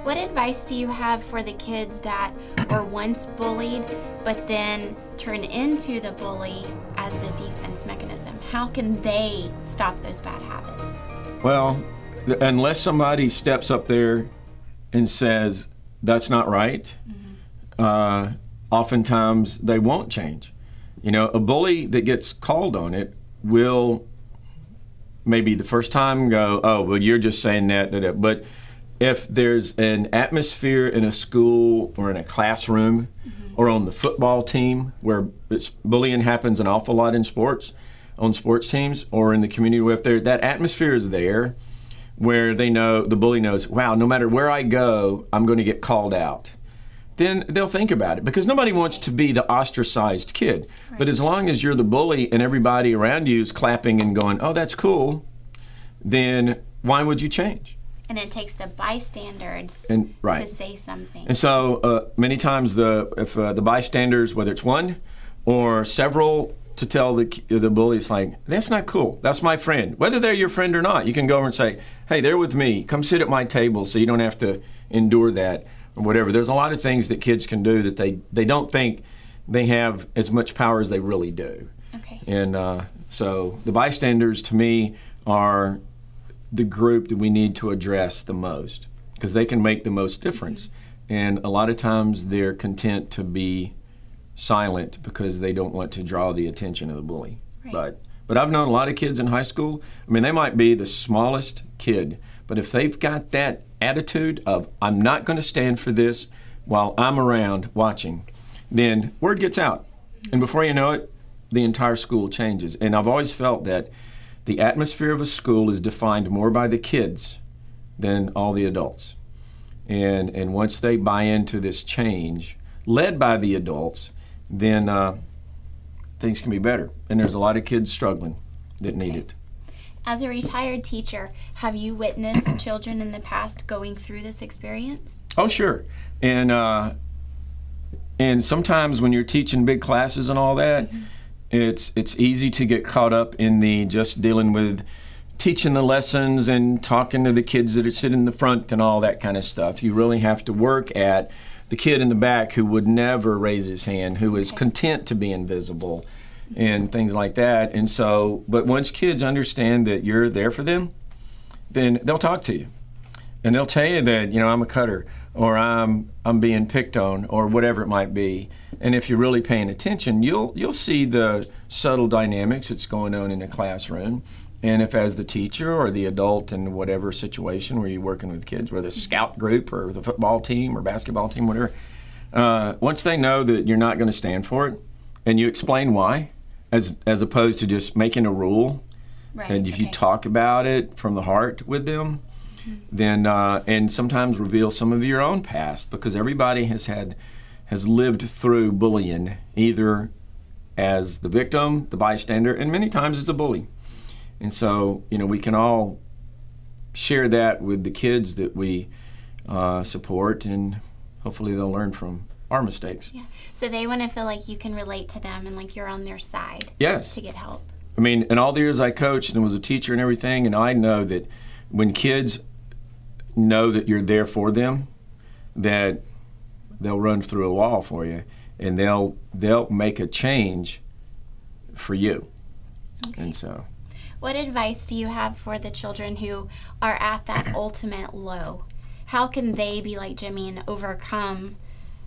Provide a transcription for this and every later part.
What advice do you have for the kids that were once bullied but then turn into the bully as the defense mechanism? How can they stop those bad habits? Well, unless somebody steps up there and says, that's not right, oftentimes they won't change. You know, a bully that gets called on it will maybe the first time go, oh, well, you're just saying that. But if there's an atmosphere in a school or in a classroom or on the football team where bullying happens an awful lot in sports, on sports teams or in the community, if that atmosphere is there where they know, the bully knows, wow, no matter where I go, I'm going to get called out, then they'll think about it, because nobody wants to be the ostracized kid. Right. But as long as you're the bully and everybody around you is clapping and going, oh, that's cool, then why would you change? And it takes the bystanders right. to say something. And so many times if the bystanders, whether it's one or several, to tell the bully, it's like, that's not cool. That's my friend. Whether they're your friend or not, you can go over and say, hey, they're with me. Come sit at my table so you don't have to endure that or whatever. There's a lot of things that kids can do that they don't think they have as much power as they really do. Okay. And so the bystanders, to me, are the group that we need to address the most, because they can make the most difference. And a lot of times they're content to be silent because they don't want to draw the attention of the bully. Right. But I've known a lot of kids in high school. I mean, they might be the smallest kid, but if they've got that attitude of, I'm not going to stand for this while I'm around watching, then word gets out. And before you know it, the entire school changes. And I've always felt that the atmosphere of a school is defined more by the kids than all the adults. And once they buy into this change, led by the adults, then things can be better. And there's a lot of kids struggling that need it. As a retired teacher, have you witnessed children in the past going through this experience? Oh, sure. And sometimes when you're teaching big classes and all that, it's easy to get caught up in the just dealing with teaching the lessons and talking to the kids that are sitting in the front and all that kind of stuff. You really have to work at the kid in the back who would never raise his hand, who is content to be invisible and things like that. And so, but once kids understand that you're there for them, then they'll talk to you. And they'll tell you that, you know, I'm a cutter, or I'm being picked on, or whatever it might be. And if you're really paying attention, you'll see the subtle dynamics that's going on in a classroom. And if as the teacher or the adult in whatever situation where you're working with kids, whether it's a scout group or the football team or basketball team, whatever, once they know that you're not going to stand for it, and you explain why, as opposed to just making a rule, right. And if you talk about it from the heart with them, then and sometimes reveal some of your own past, because everybody has lived through bullying, either as the victim, the bystander, and many times as a bully. And so, you know, we can all share that with the kids that we support, and hopefully they'll learn from our mistakes. Yeah. So they want to feel like you can relate to them and like you're on their side. Yes. To get help. I mean, in all the years I coached and was a teacher and everything, and I know that when kids know that you're there for them, that they'll run through a wall for you, and they'll make a change for you. Okay. And so. What advice do you have for the children who are at that ultimate low? How can they be like Jimmy and overcome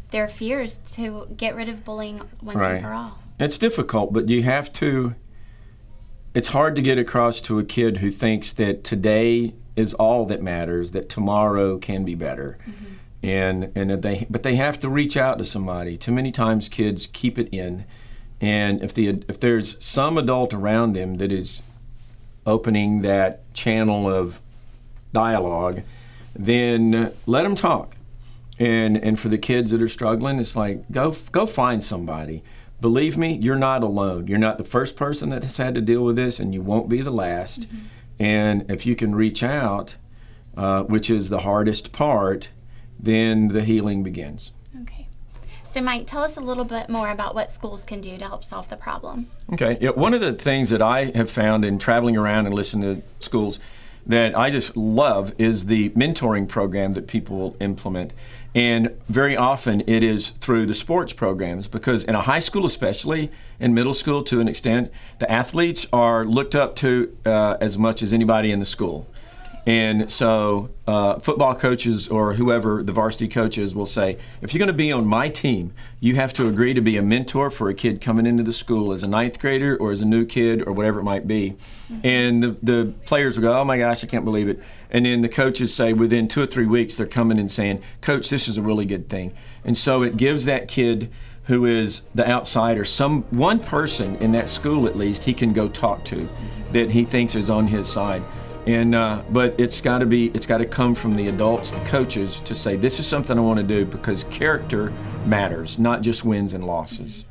their fears to get rid of bullying once and for all? It's difficult, but you have to. It's hard to get across to a kid who thinks that today is all that matters, that tomorrow can be better. But they have to reach out to somebody. Too many times kids keep it in, and if there's some adult around them that is opening that channel of dialogue, then let them talk. And for the kids that are struggling, it's like, go find somebody. Believe me, you're not alone. You're not the first person that has had to deal with this, and you won't be the last. And if you can reach out, which is the hardest part, then the healing begins. Okay. So Mike, tell us a little bit more about what schools can do to help solve the problem. Okay. Yeah, one of the things that I have found in traveling around and listening to schools, that I just love is the mentoring program that people will implement. And very often it is through the sports programs, because in a high school, especially in middle school to an extent, the athletes are looked up to as much as anybody in the school. And so football coaches or whoever the varsity coaches will say, if you're going to be on my team, you have to agree to be a mentor for a kid coming into the school as a ninth grader or as a new kid or whatever it might be. And the players will go, oh my gosh, I can't believe it. And then the coaches say within 2 or 3 weeks, they're coming and saying, Coach, this is a really good thing. And so it gives that kid who is the outsider, one person in that school at least he can go talk to that he thinks is on his side. And but it's got to come from the adults, the coaches, to say this is something I want to do, because character matters, not just wins and losses.